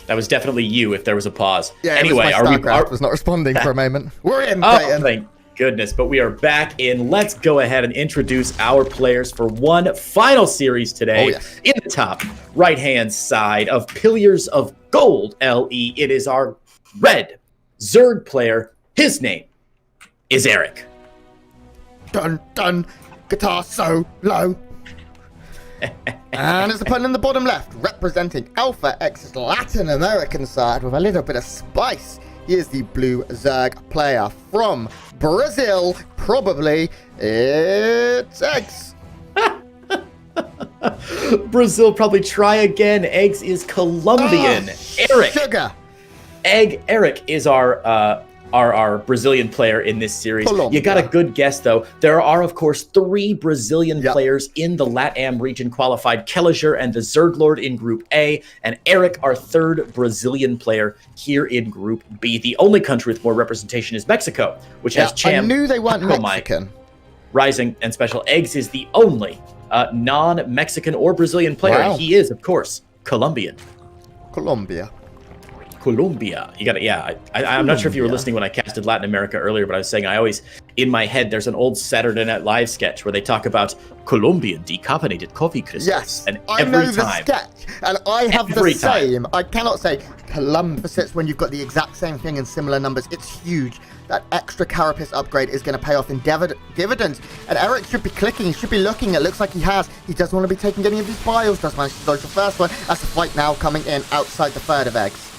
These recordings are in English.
That was definitely you if there was a pause. Yeah, anyway, StarCraft was not responding for a moment. We're in, oh, thank goodness, but we are back in. Let's go ahead and introduce our players for one final series today. In the top right-hand side of Pillars of Gold LE, it is our red Zerg player. His name is Erik. Dun, dun, guitar solo. And his opponent in the bottom left, representing Alpha X's Latin American side with a little bit of spice. He is the blue Zerg player from Brazil. Probably it's eGGz. Brazil, probably try again. eGGz is Colombian. Erik. Sugar. Erik is our Brazilian player in this series. Colombia. You got a good guess, though. There are, of course, 3 Brazilian players in the LATAM region qualified. Kelliger and the Zerg Lord in Group A, and Erik, our 3rd Brazilian player here in Group B. The only country with more representation is Mexico, which has Cham. I knew they weren't Mexican. Rising and Special. eGGz is the only non-Mexican or Brazilian player. Wow. And he is, of course, Colombian. Colombia. You got it. I'm not sure if you were listening when I casted Latin America earlier, but I was saying I always, in my head, there's an old Saturday Night Live sketch where they talk about Colombian decarbonated coffee crystals. Yes, and I know the sketch, and I have the same. I cannot say Columbus when you've got the exact same thing in similar numbers. It's huge. That extra carapace upgrade is going to pay off in dividends. And Erik should be clicking. He should be looking. It looks like he has. He doesn't want to be taking any of these bios. Does manage to dodge the first one. That's a fight now coming in outside the third of eGGz.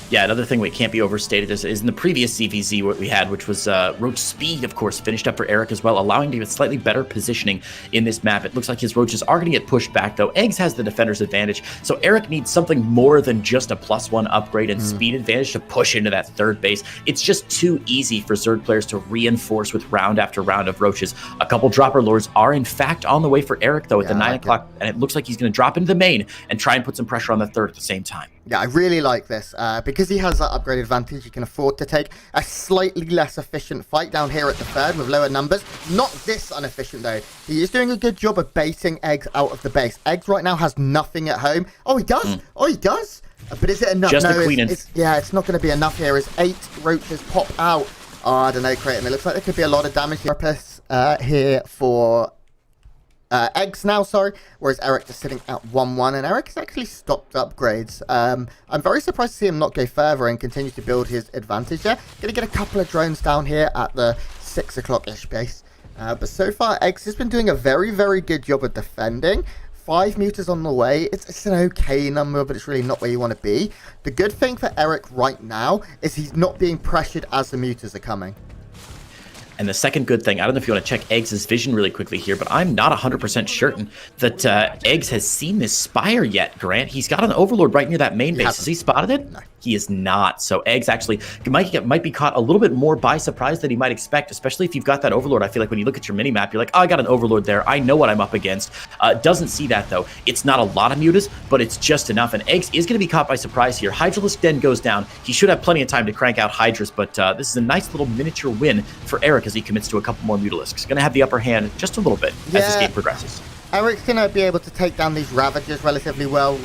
Yeah, another thing we can't be overstated is in the previous CVZ what we had, which was Roach Speed, of course, finished up for Erik as well, allowing him to get slightly better positioning in this map. It looks like his Roaches are going to get pushed back, though. eGGz has the defender's advantage, so Erik needs something more than just a +1 upgrade and speed advantage to push into that third base. It's just too easy for Zerg players to reinforce with round after round of Roaches. A couple Dropper Lords are, in fact, on the way for Erik, though, at the 9 o'clock, and it looks like he's going to drop into the main and try and put some pressure on the third at the same time. Yeah, I really like this. Because he has that upgrade advantage, he can afford to take a slightly less efficient fight down here at the third with lower numbers. Not this inefficient, though. He is doing a good job of baiting eGGz out of the base. eGGz right now has nothing at home. Oh, he does? Oh, he does? But is it enough? Just no, the queen. it's not going to be enough here as 8 Roaches pop out. Oh, I don't know, Creighton. It looks like there could be a lot of damage here for eGGz now, whereas Erik just sitting at 1-1, and Erik has actually stopped upgrades. I'm very surprised to see him not go further and continue to build his advantage there. Gonna get a couple of drones down here at the 6 o'clock-ish base. But so far, eGGz has been doing a very, very good job of defending. 5 meters on the way. It's an okay number, but it's really not where you want to be. The good thing for Erik right now is he's not being pressured as the meters are coming. And the second good thing, I don't know if you want to check eGGz's vision really quickly here, but I'm not 100% certain that eGGz has seen this Spire yet, Grant. He's got an Overlord right near that main base. Has he spotted it? No. He is not. So eGGz actually might be caught a little bit more by surprise than he might expect, especially if you've got that Overlord. I feel like when you look at your mini-map, you're like, oh, I got an Overlord there. I know what I'm up against. Doesn't see that, though. It's not a lot of mutas, but it's just enough. And eGGz is going to be caught by surprise here. Hydralisk Den goes down. He should have plenty of time to crank out Hydras, but this is a nice little miniature win for Erik as he commits to a couple more Mutalisks. Going to have the upper hand just a little bit as this game progresses. Erik's going to be able to take down these Ravagers relatively well.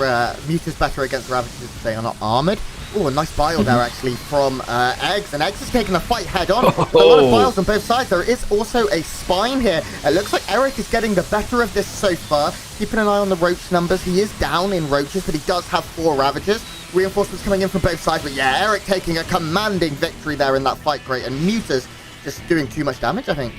Muta's better against Ravagers if they are not armored. Oh, a nice bio there, actually, from eGGz. And eGGz is taking a fight head-on. A lot of files on both sides. There is also a spine here. It looks like Erik is getting the better of this so far. Keeping an eye on the Roach numbers. He is down in Roaches, but he does have 4 Ravagers. Reinforcements coming in from both sides. But yeah, Erik taking a commanding victory there in that fight. Great. And Muta's just doing too much damage, I think.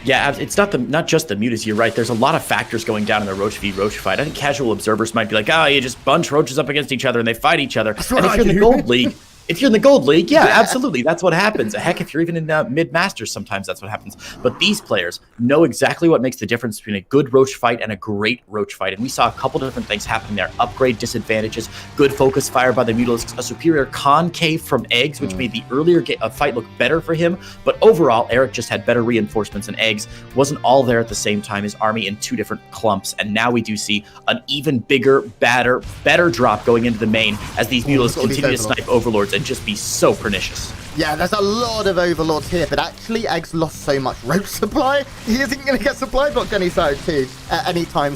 Yeah, it's not just the mutas, you're right. There's a lot of factors going down in the Roach v. Roach fight. I think casual observers might be like, oh, you just bunch Roaches up against each other and they fight each other. That's and if you're in the Gold League, yeah, absolutely, that's what happens. Heck, if you're even in mid-masters, sometimes that's what happens. But these players know exactly what makes the difference between a good Roach fight and a great Roach fight. And we saw a couple different things happening there. Upgrade disadvantages, good focus fire by the Mutalisks, a superior concave from eGGz, which made the earlier fight look better for him. But overall, Erik just had better reinforcements, and eGGz wasn't all there at the same time. His army in 2 different clumps. And now we do see an even bigger, better drop going into the main as these Mutalisks continue to snipe Overlords and just be so pernicious. Yeah, there's a lot of overlords here, but actually eGGz lost so much roach supply, he isn't going to get supply blocked anytime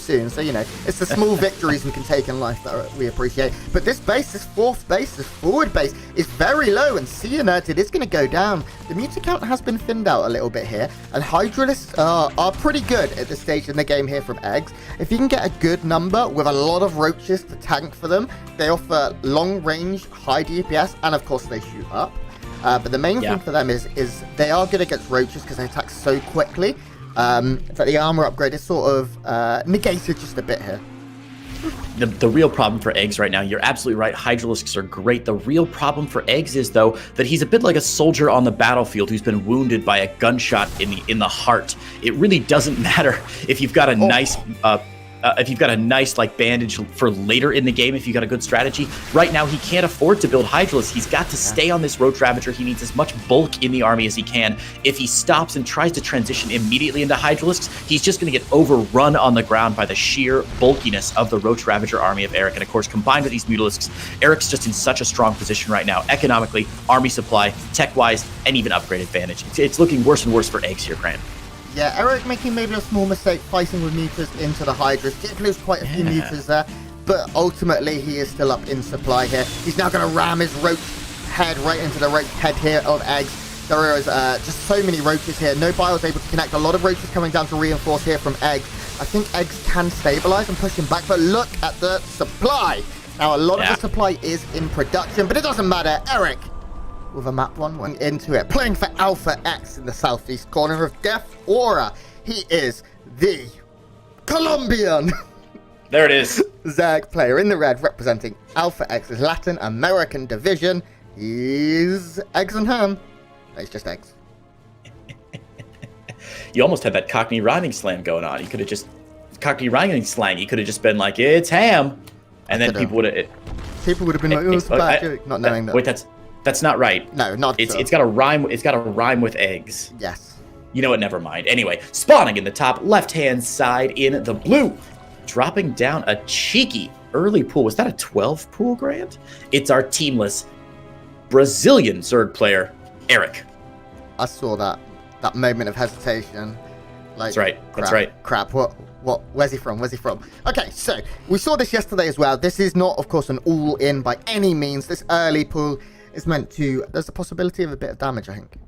soon. So, you know, it's the small victories we can take in life that we appreciate. But this base, this fourth base, this forward base, is very low, and C inerted is going to go down. The mutant count has been thinned out a little bit here, and Hydralisks are pretty good at this stage in the game here from eGGz. If you can get a good number with a lot of roaches to tank for them, they offer long range, high DPS, and of course they shoot up. But the main thing for them is they are good against roaches because they attack so quickly. But the armor upgrade is sort of negated just a bit here. The real problem for eGGz right now, you're absolutely right, Hydralisks are great. The real problem for eGGz is, though, that he's a bit like a soldier on the battlefield who's been wounded by a gunshot in the heart. It really doesn't matter if you've got a nice like bandage for later in the game, if you got a good strategy. Right now, he can't afford to build Hydralisk. He's got to stay on this Roach Ravager. He needs as much bulk in the army as he can. If he stops and tries to transition immediately into Hydralisks, he's just going to get overrun on the ground by the sheer bulkiness of the Roach Ravager army of Erik. And of course, combined with these Mutalisks, Erik's just in such a strong position right now, economically, army supply, tech-wise, and even upgrade advantage. It's looking worse and worse for eGGz here, Grant. Yeah, Erik making maybe a small mistake fighting with Mutas into the Hydras. Did lose quite a few Mutas there, but ultimately he is still up in supply here. He's now going to ram his Roach head right into the Roach head here of eGGz. There is just so many Roaches here. No Bio's able to connect. A lot of Roaches coming down to reinforce here from eGGz. I think eGGz can stabilize and push him back, but look at the supply. Now, a lot of the supply is in production, but it doesn't matter. Erik, with a map 1 went into it, playing for Alpha X in the southeast corner of Death Aura. He is the Colombian. There it is. Zerg player in the red, representing Alpha X's Latin American division. He's Eggs and Ham. No, it's just eGGz. You almost had that Cockney rhyming slam going on. You could have just Cockney rhyming slang. You could have just been like, "It's ham," and then people would have. People would have been like, "Oh, it's a bad joke," not knowing that. Wait, that's not right. No, not. It's got a rhyme. It's got a rhyme with eggs. Yes. You know what? Never mind. Anyway, spawning in the top left-hand side in the blue, dropping down a cheeky early pool. Was that a 12 pool, Grant? It's our teamless Brazilian Zerg player, Erik. I saw that moment of hesitation. Like, that's right. Crap, that's right. Crap. What? Where's he from? Okay, so we saw this yesterday as well. This is not, of course, an all-in by any means. This early pool is meant to. There's a possibility of a bit of damage, I think.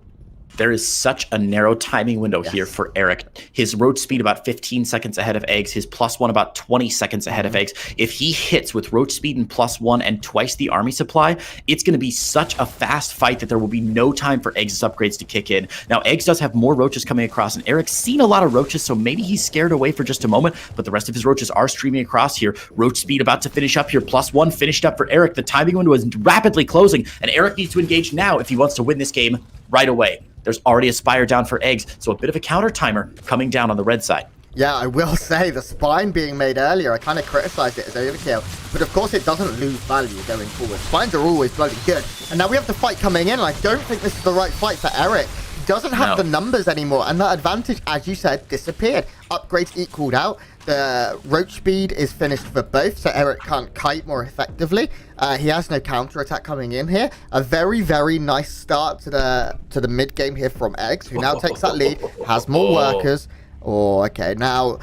There is such a narrow timing window here for Erik. His road speed about 15 seconds ahead of eGGz. His +1 about 20 seconds ahead of eGGz. If he hits with road speed and +1 and twice the army supply, it's going to be such a fast fight that there will be no time for eGGz's upgrades to kick in. Now, eGGz does have more roaches coming across, and Erik's seen a lot of roaches, so maybe he's scared away for just a moment, but the rest of his roaches are streaming across here. Roach speed about to finish up here. +1 finished up for Erik. The timing window is rapidly closing, and Erik needs to engage now if he wants to win this game right away. There's already a Spire down for eGGz, so a bit of a counter timer coming down on the red side. Yeah, I will say the spine being made earlier, I kind of criticized it as overkill, but of course it doesn't lose value going forward. Spines are always bloody good. And now we have the fight coming in, and I don't think this is the right fight for Erik. He doesn't have the numbers anymore, and that advantage, as you said, disappeared. Upgrades equaled out. The roach speed is finished for both, so Erik can't kite more effectively. He has no counter attack coming in here. A very, very nice start to the mid game here from eGGz, who now takes that lead, has more workers. Oh, okay, now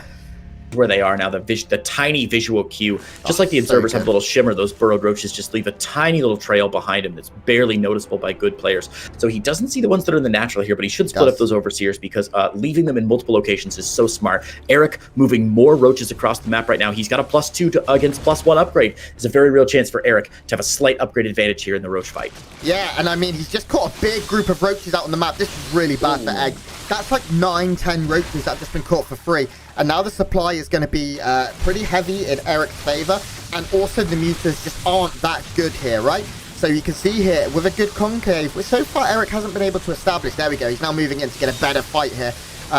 where they are now, the tiny visual cue, just like the observers have a little shimmer, those burrowed roaches just leave a tiny little trail behind him that's barely noticeable by good players. So he doesn't see the ones that are in the natural here, but he should split up those overseers because leaving them in multiple locations is so smart. Erik moving more roaches across the map right now. He's got a +2 against +1 upgrade. There's a very real chance for Erik to have a slight upgrade advantage here in the roach fight. Yeah, and I mean, he's just caught a big group of roaches out on the map. This is really bad for eGGz. That's like 9-10 roaches that have just been caught for free. And now the supply is going to be pretty heavy in Erik's favor. And also the mutas just aren't that good here, right? So you can see here, with a good concave, which so far Erik hasn't been able to establish. There we go. He's now moving in to get a better fight here.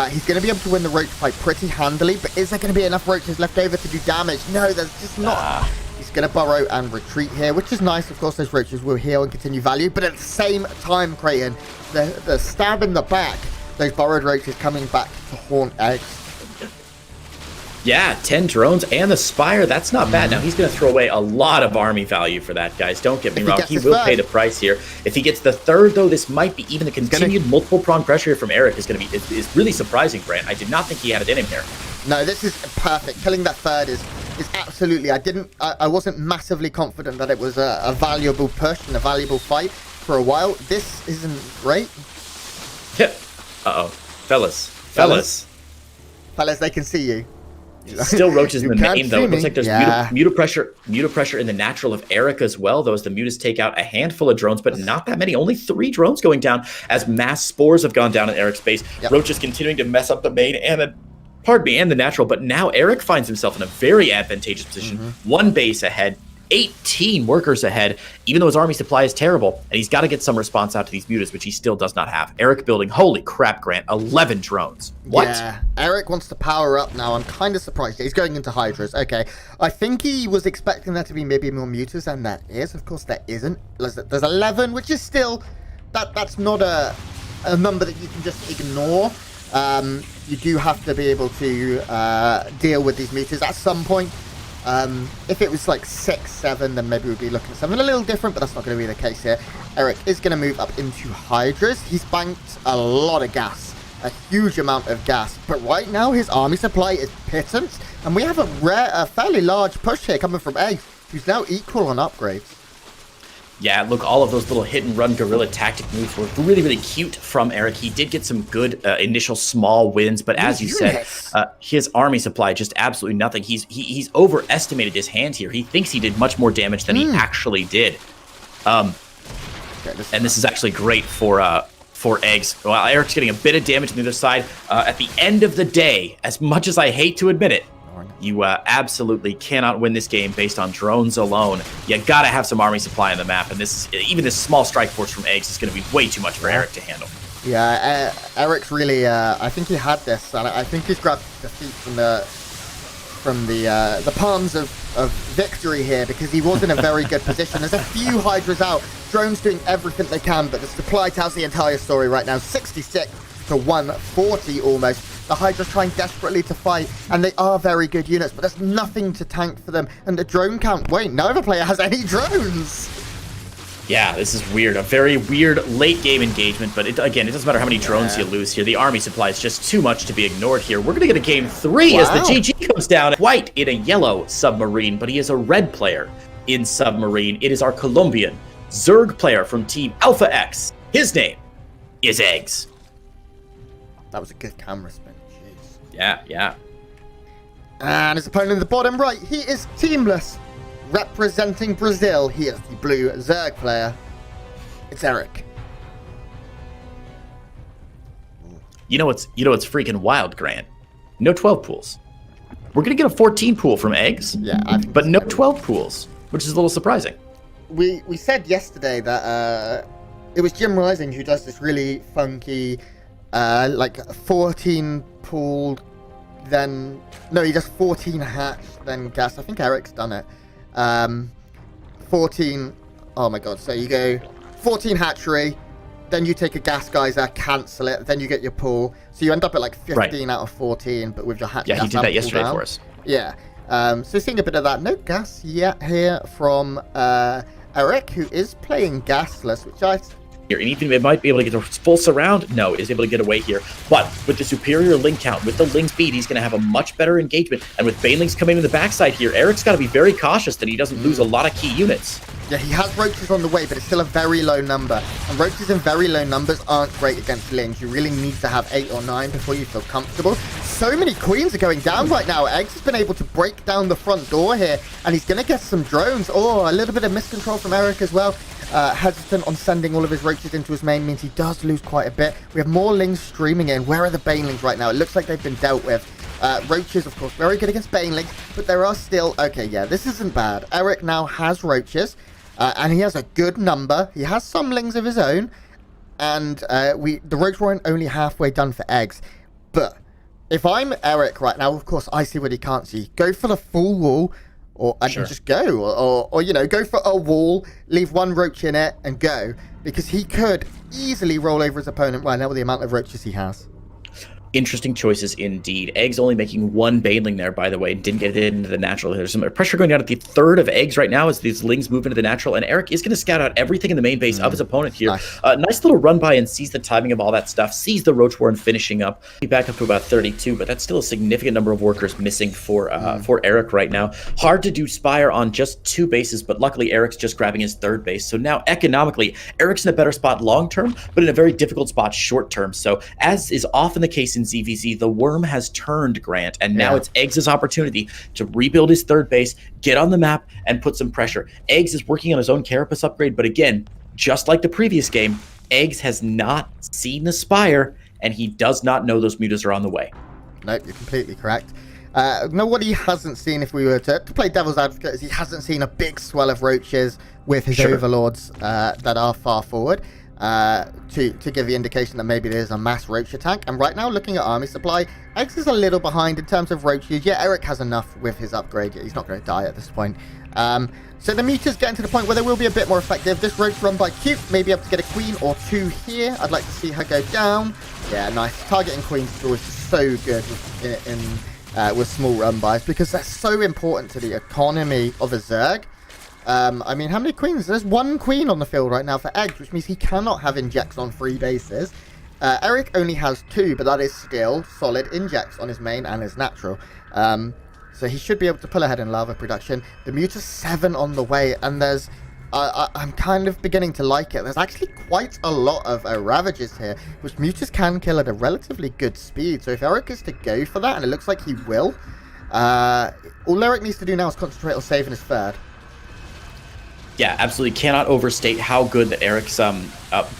He's going to be able to win the roach fight pretty handily. But is there going to be enough roaches left over to do damage? No, there's just not. He's going to burrow and retreat here, which is nice. Of course, those roaches will heal and continue value. But at the same time, Creighton, the stab in the back, those burrowed roaches coming back to haunt eGGz. Yeah, 10 drones and the Spire. That's not bad. Now, he's going to throw away a lot of army value for that, guys. Don't get me wrong. He will pay the price here. If he gets the third, though, this might be even the continued multiple prong pressure here from Erik is going to be is really surprising, Grant. I did not think he had it in him here. No, this is perfect. Killing that third is absolutely... I wasn't massively confident that it was a valuable push and a valuable fight for a while. This isn't great. Yeah. Uh-oh. Fellas, they can see you. Still roaches in the main, though. It looks like there's muta pressure in the natural of Erik as well, though, as the mutas take out a handful of drones, but not that many. Only 3 drones going down as mass spores have gone down in Erik's base. Yep. Roach is continuing to mess up the main and the natural, but now Erik finds himself in a very advantageous position. 1 base ahead, 18 workers ahead, even though his army supply is terrible, and he's got to get some response out to these mutas, which he still does not have. Erik building, holy crap, Grant, 11 drones. What? Yeah, Erik wants to power up now. I'm kind of surprised. He's going into Hydras. Okay, I think he was expecting there to be maybe more mutas, and there is. Of course, there isn't. There's 11, which is still... That's not a number that you can just ignore. You do have to be able to deal with these mutas at some point. If it was like 6, 7, then maybe we'd be looking at something a little different, but that's not going to be the case here. Erik is going to move up into Hydras. He's banked a lot of gas, a huge amount of gas, but right now his army supply is pittance, and we have a fairly large push here coming from eGGz, who's now equal on upgrades. Yeah, look, all of those little hit-and-run guerrilla tactic moves were really, really cute from Erik. He did get some good initial small wins, but as you said, his army supply just absolutely nothing. He's overestimated his hand here. He thinks he did much more damage than he actually did. And this is actually great for eGGz. While Erik's getting a bit of damage on the other side, at the end of the day, as much as I hate to admit it, you absolutely cannot win this game based on drones alone. You gotta have some army supply on the map, and even this small strike force from eGGz is gonna be way too much for Erik to handle. Yeah, Erik's really, I think he had this, and I think he's grabbed defeat from the palms of victory here, because he was in a very good position. There's a few Hydras out, drones doing everything they can, but the supply tells the entire story right now. 66 to 140 almost. The Hydra's trying desperately to fight, and they are very good units, but there's nothing to tank for them. And the drone count, wait, no other player has any drones. Yeah, this is weird. A very weird late game engagement, but again, it doesn't matter how many drones you lose here. The army supply is just too much to be ignored here. We're going to get a game 3 as the GG comes down. White in a yellow submarine, but he is a red player in submarine. It is our Colombian Zerg player from Team Alpha X. His name is eGGz. That was a good camera spin. Yeah. And his opponent in the bottom right, he is teamless. Representing Brazil, he is the blue Zerg player. It's Erik. You know what's freaking wild, Grant? No 12 pools. We're gonna get a 14 pool from eGGz. Yeah, but no 12 pools, which is a little surprising. We said yesterday that it was Jim Rising who does this really funky like 14 pool, then he does 14 hatch, then gas. I think Erik's done it. 14. Oh my god! So you go 14 hatchery, then you take a gas geyser, cancel it, then you get your pool. So you end up at like 15 out of 14, but with your hatch. Yeah, he did that yesterday for us. Yeah. So seeing a bit of that. No gas yet here from Erik, who is playing gasless, which I here, and even it might be able to get a full surround. No, is able to get away here. But with the superior link count, with the link speed, he's going to have a much better engagement. And with banelings coming in the backside here, Erik's got to be very cautious that he doesn't lose a lot of key units. Yeah, he has roaches on the way, but it's still a very low number. And roaches in very low numbers aren't great against lings. You really need to have 8 or 9 before you feel comfortable. So many queens are going down right now. eGGz has been able to break down the front door here, and he's going to get some drones. Oh, a little bit of miscontrol from Erik as well. Hesitant on sending all of his roaches into his main means he does lose quite a bit. We have more lings streaming in. Where are the banelings right now? It looks like they've been dealt with. Roaches, of course, very good against banelings, but there are still... Okay, yeah, this isn't bad. Erik now has roaches, and he has a good number. He has some lings of his own, and the roach weren't only halfway done for eGGz. But if I'm Erik right now, of course, I see what he can't see. Go for the full wall, or just go, or you know, go for a wall, leave one roach in it, and go, because he could easily roll over his opponent right now with the amount of roaches he has. Interesting choices indeed. eGGz only making one baneling there, by the way, didn't get it into the natural. There's some pressure going down at the third of eGGz right now as these Lings move into the natural, and Erik is going to scout out everything in the main base of his opponent here. Nice little run by and sees the timing of all that stuff, sees the Roach Warren finishing up. He back up to about 32, but that's still a significant number of workers missing for Erik right now. Hard to do Spire on just 2 bases, but luckily Erik's just grabbing his 3rd base. So now economically, Erik's in a better spot long term, but in a very difficult spot short term. So as is often the case in ZVZ, the worm has turned, Grant, and now it's eGGz's opportunity to rebuild his 3rd base, get on the map, and put some pressure. eGGz is working on his own Carapace upgrade, but again, just like the previous game, eGGz has not seen the Spire, and he does not know those mutas are on the way. Nope, you're completely correct. No, what he hasn't seen, if we were to play devil's advocate, is he hasn't seen a big swell of roaches with his overlords that are far forward. To give the indication that maybe there's a mass roach attack. And right now, looking at army supply, eGGz is a little behind in terms of roaches. Yeah, Erik has enough with his upgrade. He's not going to die at this point. So the muta's getting to the point where they will be a bit more effective. This roach run by Cute may be able to get a queen or 2 here. I'd like to see her go down. Yeah, nice. Targeting queens is always so good with small run bys because that's so important to the economy of a Zerg. I mean, how many queens? There's 1 queen on the field right now for eGGz, which means he cannot have injects on 3 bases. Erik only has 2, but that is still solid injects on his main and his natural. So he should be able to pull ahead in lava production. The muta's 7 on the way, and there's... I'm kind of beginning to like it. There's actually quite a lot of Ravagers here, which mutas can kill at a relatively good speed. So if Erik is to go for that, and it looks like he will, all Erik needs to do now is concentrate on saving his 3rd. Yeah, absolutely. Cannot overstate how good that Erik's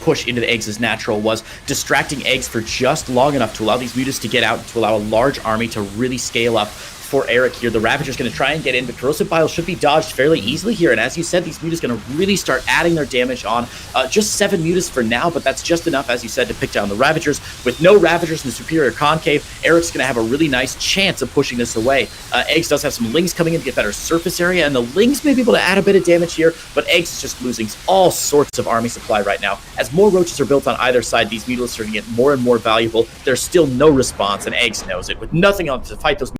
push into the eGGz's natural was, distracting eGGz for just long enough to allow these mutas to get out and to allow a large army to really scale up for Erik here. The Ravager's going to try and get in, but Corrosive Bile should be dodged fairly easily here. And as you said, these mutas going to really start adding their damage on. Just 7 mutas for now, but that's just enough, as you said, to pick down the Ravagers. With no Ravagers in the Superior Concave, Erik's going to have a really nice chance of pushing this away. eGGz does have some Lings coming in to get better surface area, and the Lings may be able to add a bit of damage here, but eGGz is just losing all sorts of army supply right now. As more roaches are built on either side, these mutalisks are going to get more and more valuable. There's still no response, and eGGz knows it. With nothing else to fight those